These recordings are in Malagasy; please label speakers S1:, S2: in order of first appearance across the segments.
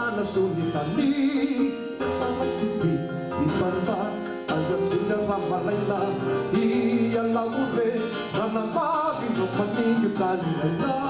S1: nana sulitani Nakalagsipi ni Pansak Asat silang malaila Iya laure Nana mabing Romaniyot kanila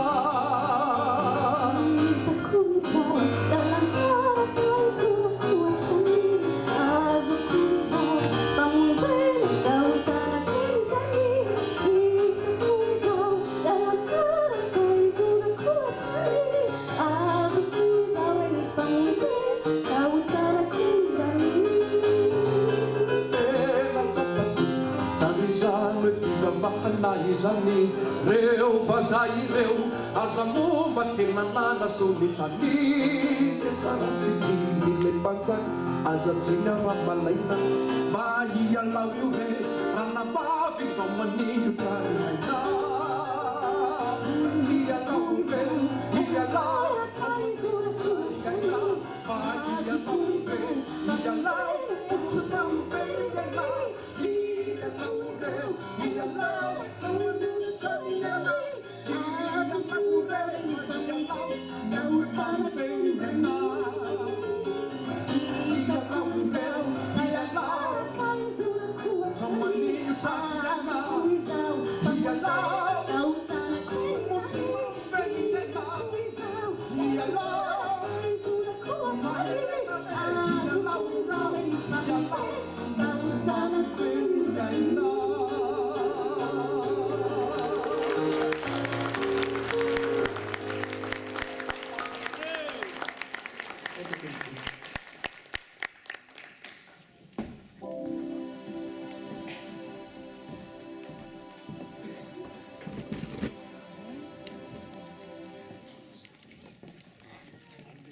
S1: Zani reu fazai reu azamu matinana sulitani Nakalagsipi ni Pansak Asat silang malaila Iya laure Nana mabing Romaniyot kanila Iya laure Iya laure Iya laure